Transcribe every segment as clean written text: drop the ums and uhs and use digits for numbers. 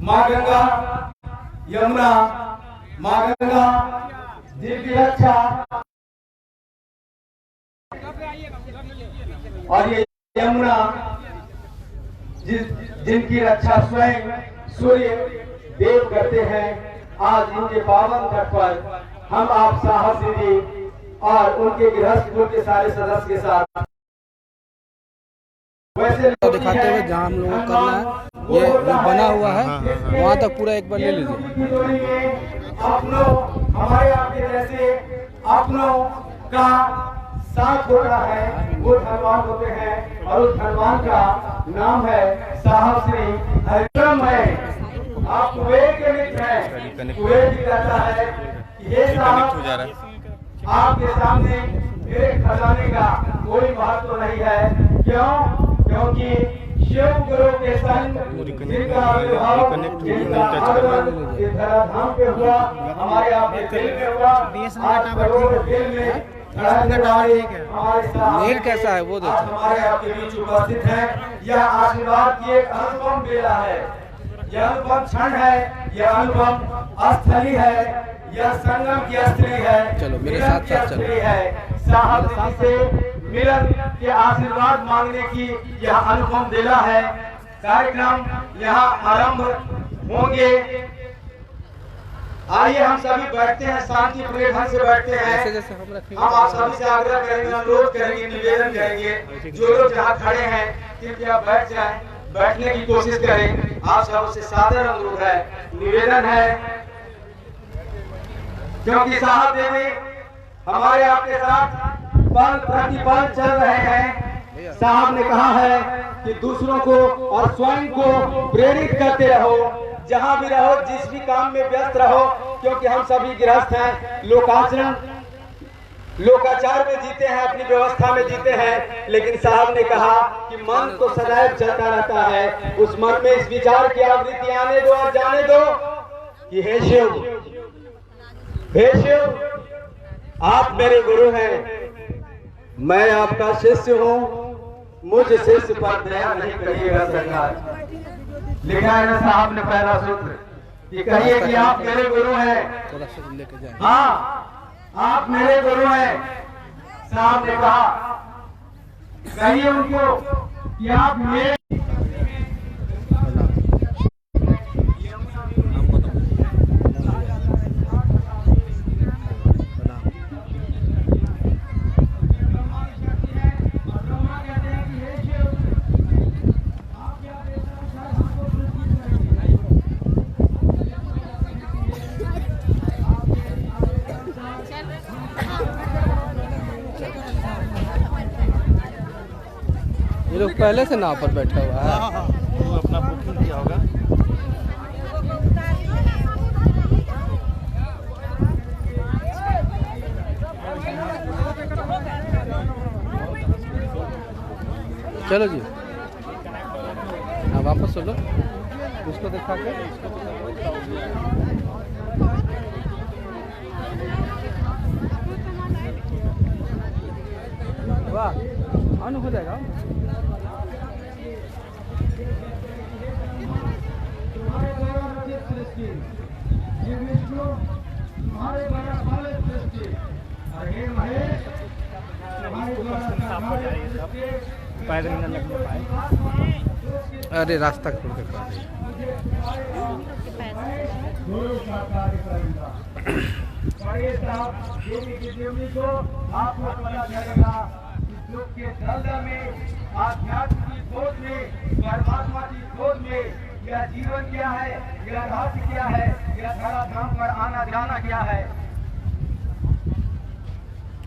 माँ गंगा यमुना, माँ गंगा जिनकी रक्षा और ये यमुना जिनकी रक्षा स्वयं सूर्य देव करते हैं। आज इनके पावन तट पर हम आप साहस दीदी और उनके गृहस्थ कुल के सारे सदस्य के साथ वैसे दिखाते हुए जहाँ हम लोगों को करना है ये बना हुआ है, वहाँ तक पूरा एक बार ले लीजिए। अपनों हमारे आपके जैसे अपनों का साथ हो रहा है, वो धनवान होते हैं और उस धनवान का नाम है साहब श्री हरिक्रम है। आप कुवैत के मित्र हैं, कुवैत भी कहता है कि ये साहब आपके सामने मेरे खजाने का कोई महत्व नहीं है। क्यों? क्योंकि शिव गुरु के संग जिनका आविर्भाव धराधाम पे हुआ, हमारे आपके दिल में हुआ, आज करोड़ दिल में नील कैसा है वो देखो। हमारे आपके बीच उपस्थित है। यह आशीर्वाद की एक अनुपम बेला है, यह अनुपम क्षण है, यह अनुपम स्थली है, यह संगम की स्थली है। चलो मेरे साथ साथ चलो। है साहब से मिलन के आशीर्वाद मांगने की यह अनुपम बेला है। कार्यक्रम यहाँ आरंभ होंगे। आइए हम सभी बैठते हैं, शांति पूरे ढंग से बैठते हैं। हम आप सभी से आग्रह करेंगे, अनुरोध करेंगे, निवेदन करेंगे, जो लोग जहाँ खड़े हैं कृपया बैठ जाएं, बैठने की कोशिश करें। आप सबसे सादर अनुरोध है, निवेदन है, क्योंकि साहब देवी हमारे आपके साथ पल प्रतिपल चल रहे हैं। साहब ने कहा है कि दूसरों को और स्वयं को प्रेरित करते रहो, जहां भी रहो, जिस भी काम में व्यस्त रहो, क्योंकि हम सभी गृहस्थ हैं, लोकाचरण लोकाचार में जीते हैं, अपनी व्यवस्था में जीते हैं। लेकिन साहब ने कहा कि मन तो सदैव चलता रहता है, उस मन में इस विचार की आवृत्ति आने दो और जाने दो कि हे शिव, हे शिव, आप मेरे गुरु हैं, मैं आपका शिष्य हूँ, मुझ शिष्य पर दया नहीं करिएगा सरकार। लिखा है ना साहब ने पहला सूत्र कि कहिए कि आप मेरे गुरु हैं। हाँ, आप मेरे गुरु हैं। साहब ने कहा कहिए उनको कि आप मेरे ये लोग पहले से नाव पर बैठा हुआ है। हाँ, वो अपना बुकिंग किया होगा। चलो जी, हाँ वापस चलो, उसको दिखा के वाह अनु हो जाएगा। पैदल न लगने पाए। अरे रास्ता खोल के आपको पता चलेगा दुख के दलदल में, आध्यात्म की खोज में, परमात्मा की खोज में यह जीवन क्या है, यह रहस्य क्या है, यह धराधाम पर आना जाना क्या है।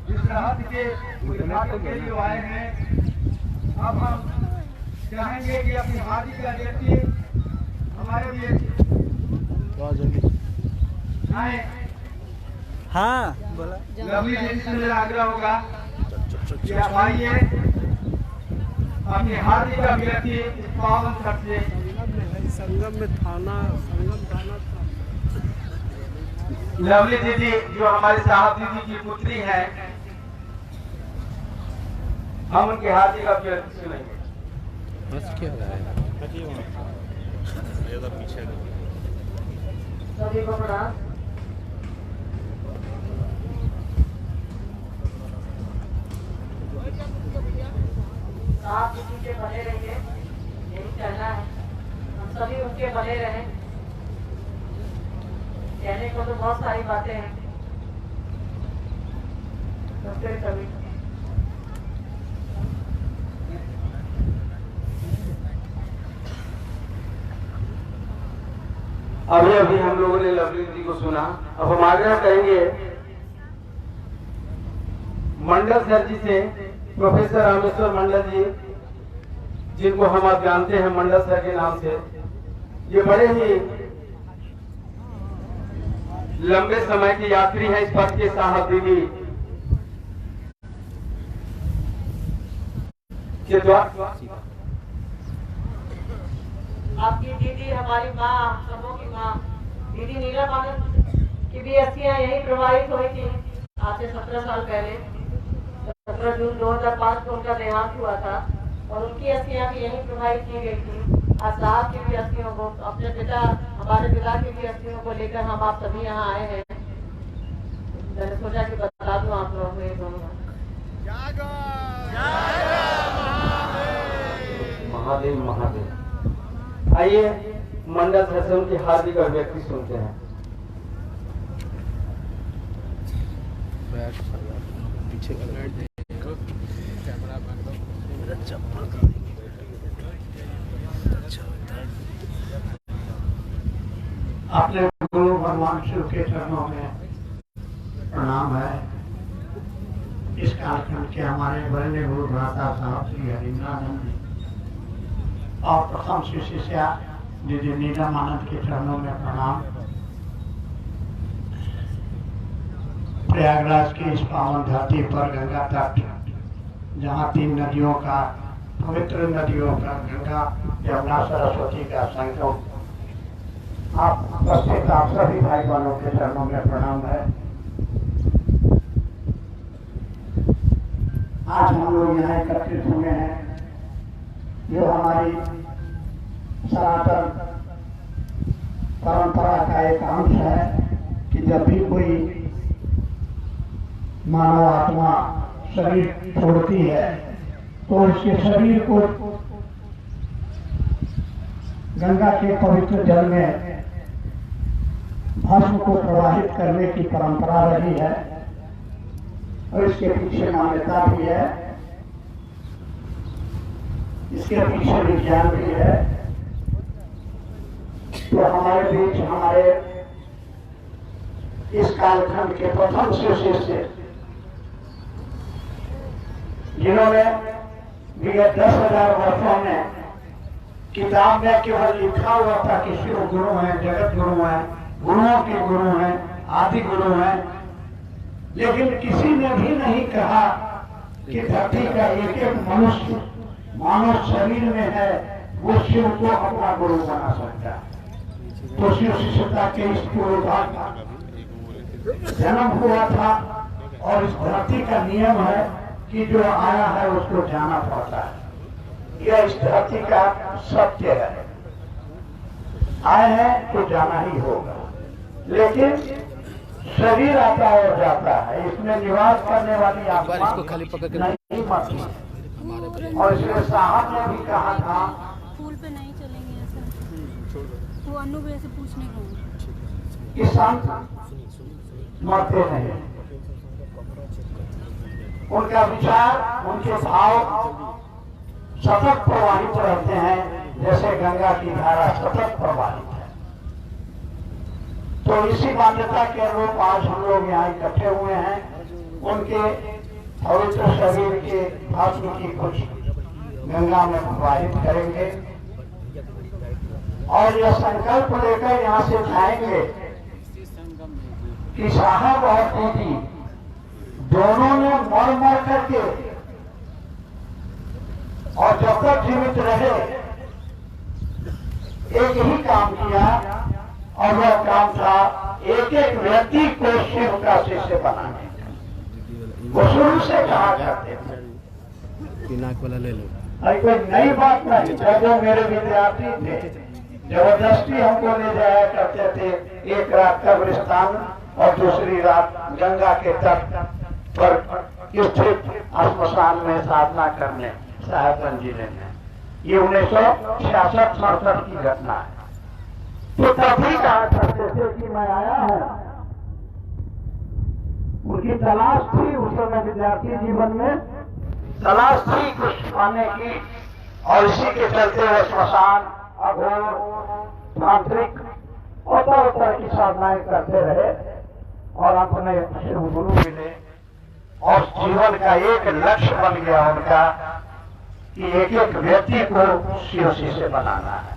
इस रहस्य के उद्घाटन के लिए आए हैं। अब हम चाहेंगे कि अपनी हाजिरी का व्यक्ति हमारे लिए आए। हाँ बोला। लवली जी से मेरा आग्रह होगा कि आप आइए, अपनी हाजिरी का व्यक्ति इस पावन तट से संगम में थाना लवली दीदी जो हमारे साहब दीदी की पुत्री है, हम उनके हाजिरी का व्यक्ति सुनेंगे। बस क्या हो रहा है? पीछे सभी को प्रणाम। आप किसी के बने रहिए, यही कहना है। हम सभी उनके बने रहें। कहने को तो बहुत सारी बातें हैं, तो फिर कभी अभी अभी हम लोगों ने लवली जी को सुना। अब हम आग्रह करेंगे मंडल सर जी से, प्रोफेसर रामेश्वर मंडल जी, जिनको हम आप जानते हैं मंडल सर के नाम से। ये बड़े ही लंबे समय के यात्री हैं इस पथ के साहब दीदी के द्वारा। आपकी दीदी, हमारी माँ, सबों की माँ दीदी नीलम आनंद की भी अस्थियां यही प्रवाहित हुई थी आज से 17 साल पहले। 17 जून 2005 को उनका देहांत हुआ था और उनकी अस्थियां भी यहीं प्रवाहित की गई थी। आज साहब की भी अस्थियों को, अपने पिता, हमारे पिता की भी अस्थियों को लेकर हम आप सभी यहाँ आए हैं। मैंने सोचा कि बता दूं आप लोगों को ये दोनों। महादेव महादेव। आइए मंडल सर से उनकी हार्दिक अभिव्यक्ति सुनते हैं। पीछे अपने गुरु भगवान शिव के चरणों में प्रणाम है। इस कालखंड के हमारे वरेण्य गुरु भ्राता साहब श्री हरिंद्रानंद जी और प्रथम श्री शिष्या दीदी नीलम आनंद के चरणों में प्रणाम। प्रयागराज की इस पावन धरती पर गंगा तट, जहाँ 3 नदियों का, पवित्र नदियों का, गंगा यमुना सरस्वती का संगम, आप उपस्थित आप सभी भाई बहनों के चरणों में प्रणाम है। आज हम लोग यहाँ एकत्रित हुए हैं। जो हमारी सनातन परंपरा का एक अंश है कि जब भी कोई मानव आत्मा शरीर छोड़ती है तो उसके शरीर को गंगा के पवित्र जल में भस्म को प्रवाहित करने की परंपरा रही है और इसके पीछे मान्यता भी है, इसके पीछे विज्ञान भी है। तो हमारे बीच, हमारे इस कालखंड के प्रथम शिष्य जिन्होंने विगत 10,000 वर्षों में किताब में केवल लिखा हुआ था कि शिव गुरु हैं, जगत गुरु हैं, गुरुओं के गुरु हैं, आदि गुरु हैं, लेकिन किसी ने भी नहीं कहा कि धरती का एक एक मनुष्य मानव शरीर में है वो शिव को अपना गुरु बना सकता है। तो शिव शिष्यता के इस पूर्वाधार का जन्म हुआ था और इस धरती का नियम है कि जो आया है उसको जाना पड़ता है। यह इस धरती का सत्य है। आए हैं तो जाना ही होगा, लेकिन शरीर आता और जाता है, इसमें निवास करने वाली आत्मा नहीं मरती। और इसलिए साहब ने भी कहा था फूल पे नहीं चलेंगे ऐसा, वो अनुभव से पूछने को कि संत मरते नहीं। उनका विचार, उनके भाव सतत प्रवाहित रहते हैं, जैसे गंगा की धारा सतत प्रवाहित है। तो इसी मान्यता के अनुरूप आज हम लोग यहाँ इकट्ठे हुए हैं। उनके पवित्र शरीर के भस्म की कुछ गंगा में प्रवाहित करेंगे और यह संकल्प लेकर यहाँ से जाएंगे कि साहब और दीदी दोनों ने मर मर करके और जब तक जीवित रहे एक ही काम किया, और वह काम था एक एक व्यक्ति को शिव का शिष्य बनाने का। वो शुरू से कहा करते थे, नाक वाला ले लो। कोई नई बात नहीं। जब वो मेरे विद्यार्थी थे जबरदस्ती हमको ले जाया करते थे, एक रात कब्रिस्तान और दूसरी रात गंगा के तट पर स्थित श्मशान में साधना करने साहेबगंज जिले में। ये 1966-67 की घटना है। तो तभी कहा करते थे कि मैं आया हूं। उनकी तलाश थी उस समय विद्यार्थी जीवन में, तलाश थी कुछ पाने की, और इसी के चलते वो श्मशान, अघोर, तांत्रिक और तरह की साधनाएं करते रहे और अपने शिव गुरु मिले। और जीवन का एक लक्ष्य बन गया उनका कि एक एक व्यक्ति को शिव शिष्य बनाना है,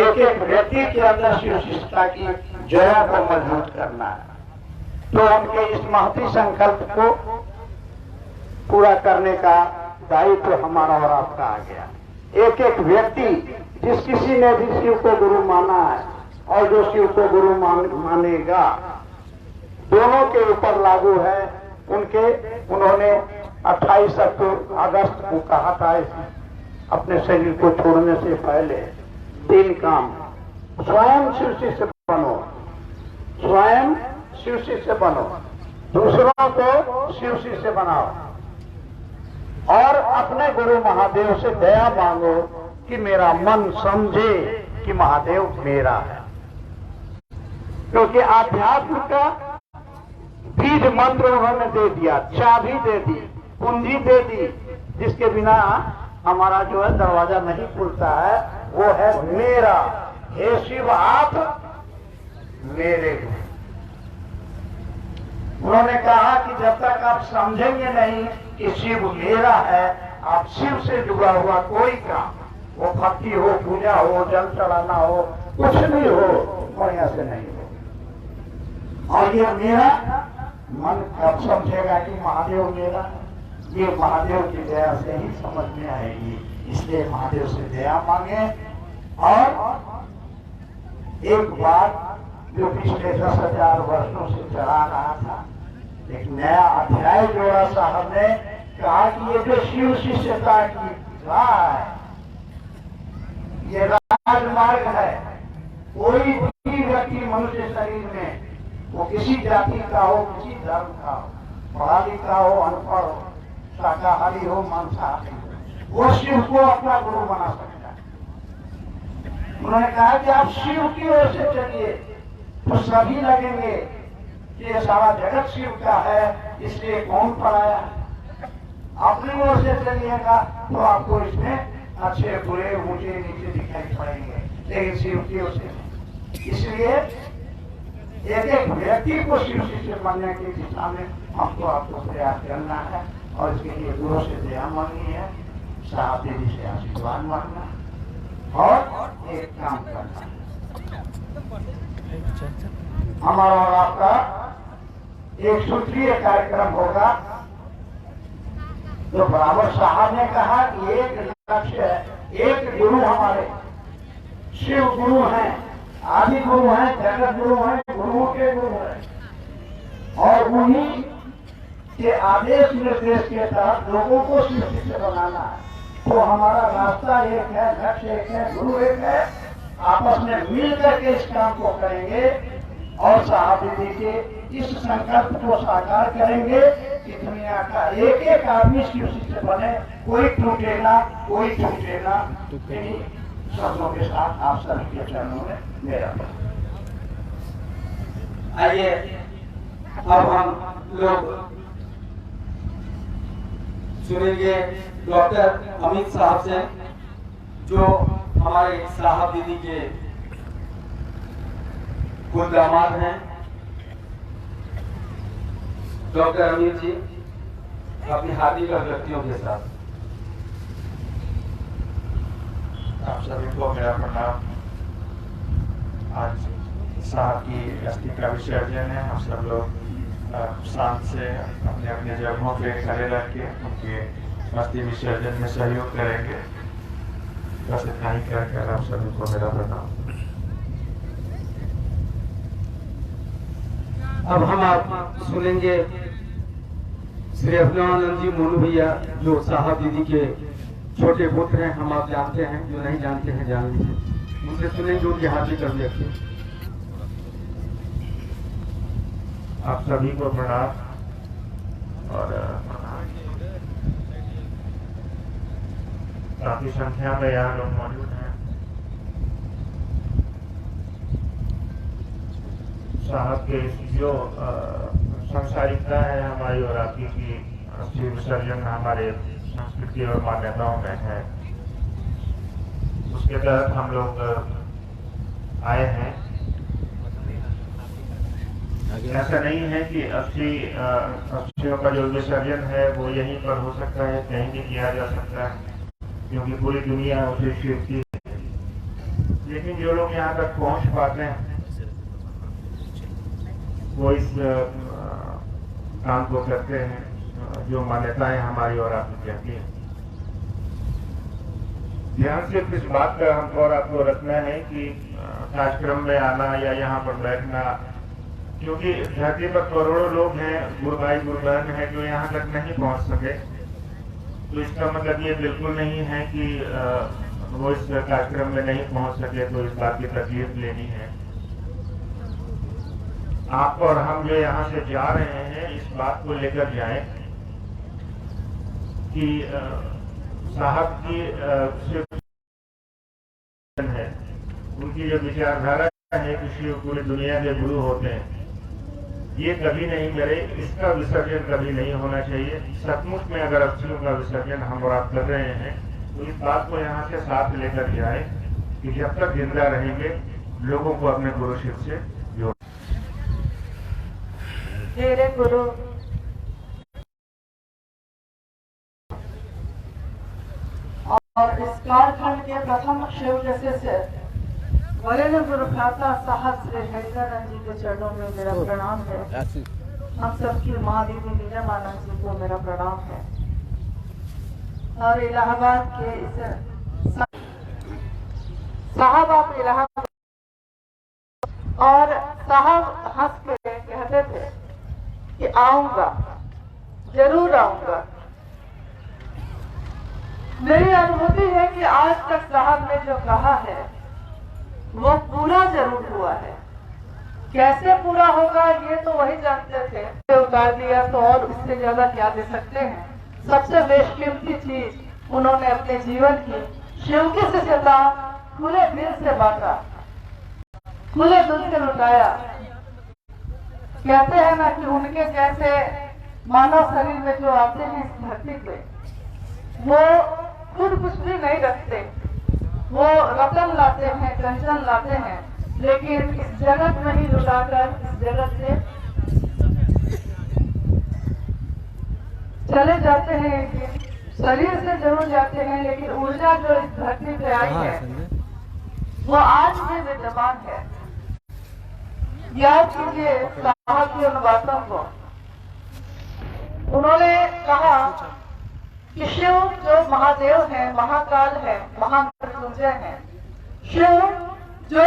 एक एक व्यक्ति के अंदर शिव शिष्यता की जड़ा को मजबूत करना है। तो उनके इस महती संकल्प को पूरा करने का दायित्व हमारा और आपका आ गया। एक एक व्यक्ति जिस किसी ने भी शिव को गुरु माना है और जो शिव को गुरु मानेगा, दोनों के ऊपर लागू है। उन्होंने 28 अगस्त को कहा था अपने शरीर को छोड़ने से पहले 3 काम। स्वयं शिव शिष्य बनो, स्वयं शिव शिष्य बनो, दूसरों को शिव शिष्य बनाओ और अपने गुरु महादेव से दया मांगो कि मेरा मन समझे कि महादेव मेरा है। क्योंकि आध्यात्म का बीज मंत्र उन्होंने दे दिया, चाबी दे दी, कुंजी दे दी, जिसके बिना हमारा जो है दरवाजा नहीं खुलता है, वो है मेरा। हे शिव आप मेरे हो। उन्होंने कहा कि जब तक आप समझेंगे नहीं कि शिव मेरा है, आप शिव से जुड़ा हुआ कोई काम, वो भक्ति हो, पूजा हो, जल चढ़ाना हो, कुछ भी हो, बढ़िया से नहीं हो। और ये मेरा मन कब समझेगा कि महादेव मेरा है, ये महादेव की दया से ही समझ में आएगी। इसलिए महादेव से दया मांगे। और एक बात जो पिछले 10,000 वर्षों से चला रहा था, एक नया अध्याय जोड़ा साहब ने, कहा कि ये जो शिव शिष्यता की राह है, ये राजमार्ग है। कोई भी व्यक्ति मनुष्य शरीर में, वो किसी जाति का हो, किसी धर्म का हो, पढ़ा लिखा हो, अनपढ़ हो, शाकाहारी हो, मांसाहारी हो, वो शिव को अपना गुरु बना सकता है। उन्होंने कहा कि आप शिव की ओर से चलिए तो सभी लगेंगे कि ये सारा जगत शिव का है, इसलिए कौन पढ़ाया। अपनी ओर से चलिएगा तो आपको इसमें अच्छे बुरे ऊंचे नीचे दिखाई पड़ेंगे, लेकिन शिव की ओर से। इसलिए एक एक व्यक्ति को शिव शिष्य बनने की दिशा में हमको आपको प्रयास करना है और इसके लिए गुरु से दया मांगनी है, साहब दीदी से आशीर्वाद मांगना है और एक काम करना है। हमारा और आपका एक सूत्रीय कार्यक्रम होगा। तो बराबर साहब ने कहा कि एक लक्ष्य है, एक गुरु हमारे शिव गुरु हैं, आदि गुरु हैं, जगत गुरु हैं, गुरुओं के गुरु हैं, और उन्हीं के आदेश निर्देश के तहत लोगों को शिव शिष्य बनाना है। तो हमारा रास्ता एक है, लक्ष्य एक है, गुरु एक है। आपस में मिल करके इस काम को करेंगे और साहब दीदी के इस संकल्प को साकार करेंगे कि दुनिया का एक एक आदमी शिव शिष्य बने, कोई टूटेगा, कोई छूटेगा। इन्हीं शब्दों के साथ आप सभी के चरणों में मेरा। आइए अब हम लोग सुनेंगे डॉक्टर अमित साहब से, जो हमारे साहब दीदी के कुल दामाद हैं। डॉक्टर अमित जी अपनी हार्दिक अभिव्यक्तियों के साथ। आप सभी को मेरा प्रणाम। आज साहब की अस्थि का विसर्जन है। हम सब लोग शांत से अपने अपने जगहों पे खड़े रह के उनके अस्थि विसर्जन में सहयोग करेंगे। बस इतना ही कहकर आप सभी को मेरा प्रणाम। अब हम आप सुनेंगे श्री अभिनवानंद जी मोनू भैया, जो साहब दीदी के छोटे पुत्र हैं। हम आप जानते हैं, जो नहीं जानते हैं जान लीजिए। उनसे सुनेंगे, उनके हाथ में कर दिया। आप सभी को प्रणाम। और काफी संख्या में यहाँ लोग मौजूद हैं। साहब के जो सांसारिकता है हमारी और आपकी की अस्थि विसर्जन हमारे संस्कृति और मान्यताओं में है, उसके तहत हम लोग आए हैं। ऐसा नहीं है कि अस्थियों का जो विसर्जन है वो यहीं पर हो सकता है, कहीं भी किया जा सकता है, क्योंकि पूरी दुनिया उसे स्वीकृति है। लेकिन जो लोग यहाँ तक पहुँच पाते हैं वो इस काम को करते हैं जो मान्यताएं हमारी और आपकी कहती हैं। ध्यान सिर्फ इस बात का हमको और आपको रखना है कि कार्यक्रम में आना या यहाँ पर बैठना, क्योंकि धरती पर करोड़ों लोग हैं, गुरु भाई गुरु बहन है जो यहाँ तक नहीं पहुँच सके, तो इसका मतलब ये बिल्कुल नहीं है कि वो इस कार्यक्रम में नहीं पहुँच सके तो इस बात की तकलीफ लेनी है। आप और हम जो यहाँ से जा रहे हैं इस बात को लेकर जाएं कि साहब की सिर्फ है, उनकी जो विचारधारा है कि शिव पूरी दुनिया के गुरु होते हैं, ये कभी नहीं करे, इसका विसर्जन कभी नहीं होना चाहिए। सचमुच में अगर अस्थियों का विसर्जन हम और आप कर रहे हैं तो इस बात को यहाँ से साथ लेकर जाए कि जब तक जिंदा रहेंगे लोगों को अपने गुरु शिव से जोड़। मेरे गुरु और इस कालखंड के प्रथम शिव जैसे वरेण्य गुरु भ्राता साहब श्री हरिदानंद जी के चरणों में मेरा प्रणाम है। हम सबकी माँ दीदी नीलामानंद जी को मेरा प्रणाम है। और इलाहाबाद के इस साहब आप इलाहाबाद, और साहब हंस के कहते थे कि आऊंगा, जरूर आऊंगा। मेरी अनुभूति है कि आज तक साहब ने जो कहा है वो पूरा जरूर हुआ है। कैसे पूरा होगा ये तो वही जानते थे। उतार दिया तो और उससे ज्यादा क्या दे सकते हैं। सबसे बेशकीमती चीज उन्होंने अपने जीवन की शिव की शिष्यता खुले दिल से बांटा, खुले दिल से लुटाया। कहते हैं ना कि उनके जैसे मानव शरीर में जो आते हैं इस धरती पे, वो खुद कुछ भी नहीं रखते, वो रतन लाते हैं, कंचन लाते हैं, लेकिन इस जगत में ही लुटाकर इस जगत से चले जाते हैं। शरीर से जरूर जाते हैं, लेकिन ऊर्जा जो इस धरती पे आई है वो आज भी विद्यमान है। याद कीजिए साहब की उन बातों को। उन्होंने कहा कि शिव जो महादेव है, महाकाल है, महामृत्युंजय है। शिव जो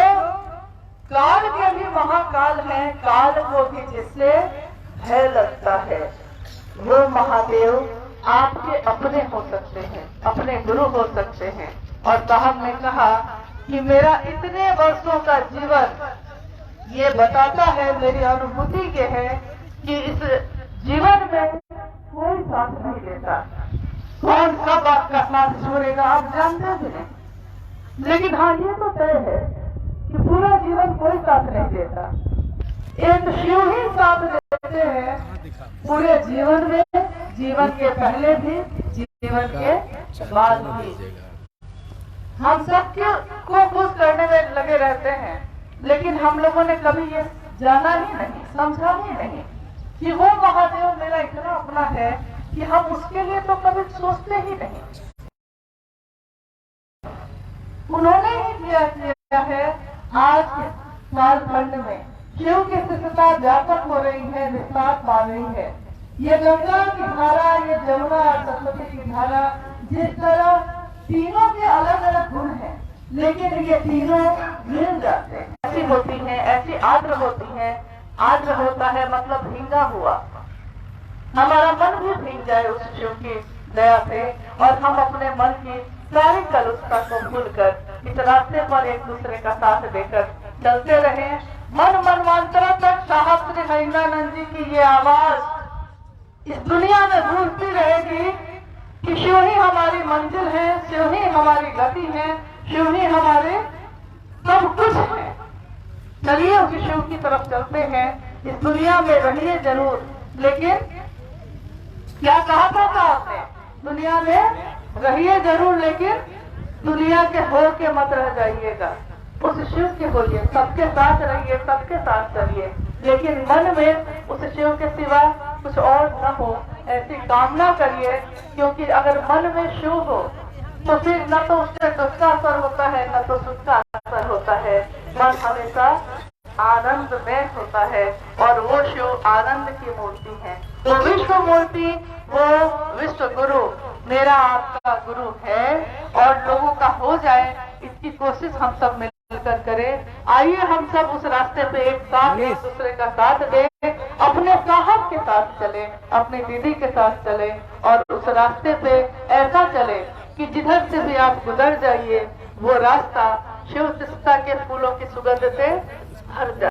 काल के भी महाकाल है, काल को भी जिससे भय लगता है, वो महादेव आपके अपने हो सकते हैं, अपने गुरु हो सकते हैं। और साहब ने कहा कि मेरा इतने वर्षों का जीवन ये बताता है, मेरी अनुभूति के है कि इस जीवन में कोई साथ नहीं देता। कौन कब आपका साथ छोड़ेगा आप जानते भी नहीं, लेकिन हाँ ये तो तय है कि पूरा जीवन कोई साथ नहीं देता। एक शिव ही साथ देते हैं पूरे जीवन में, जीवन के पहले भी, जीवन के बाद भी। हम सबके को खुश करने में लगे रहते हैं, लेकिन हम लोगों ने कभी ये जाना ही नहीं, समझा ही नहीं कि वो महादेव मेरा इतना अपना है कि हम उसके लिए तो कभी सोचते ही नहीं। उन्होंने ही किया है। आज इस कालखंड में शिव की शिष्यता व्यापक हो रही है, विस्तार पा रही है। ये गंगा की धारा, ये जमुना और सरस्वती की धारा, जिस तरह तीनों के अलग अलग गुण हैं, लेकिन ये तीनों मिल जाते हैं। ऐसी होती है, ऐसी आर्द्र होती है। आर्द्र होता है मतलब भींगा हुआ। हमारा मन भी भीग जाए उस शिव की दया से, और हम अपने मन की सारे कलुषता को भूलकर इस रास्ते पर एक दूसरे का साथ देकर चलते रहे। मन मनमांतरों तक साहब श्री हरिनानंद जी की ये आवाज इस दुनिया में गूंजती रहेगी कि शिव ही हमारी मंजिल है, शिव ही हमारी गति है, शिव ही हमारे सब कुछ है। चलिए उस शिव की तरफ चलते हैं। इस दुनिया में रहिए जरूर, लेकिन क्या कहा था आपने? दुनिया में रहिए जरूर, लेकिन दुनिया के हो के मत रह जाइएगा। उस शिव के होइए, सबके साथ रहिए, सबके साथ चलिए, लेकिन मन में उस शिव के सिवा कुछ और न हो ऐसी कामना करिए। क्योंकि अगर मन में शिव हो तो फिर न तो उससे दुख का असर होता है, न तो सुख का असर होता है। मन हमेशा आनंद में होता है और वो शिव आनंद की मूर्ति है। वो विश्व मूर्ति, वो विश्व गुरु मेरा आपका गुरु है और लोगों का हो जाए, इसकी कोशिश हम सब मिलकर करें। आइए हम सब उस रास्ते पे एक साथ एक दूसरे का साथ दें, अपने साहब के साथ चले, अपनी दीदी के साथ चले और उस रास्ते पे ऐसा चले कि जिधर से भी आप गुजर जाइए वो रास्ता शिव तिस्ता के फूलों की सुगंध से भर जाए।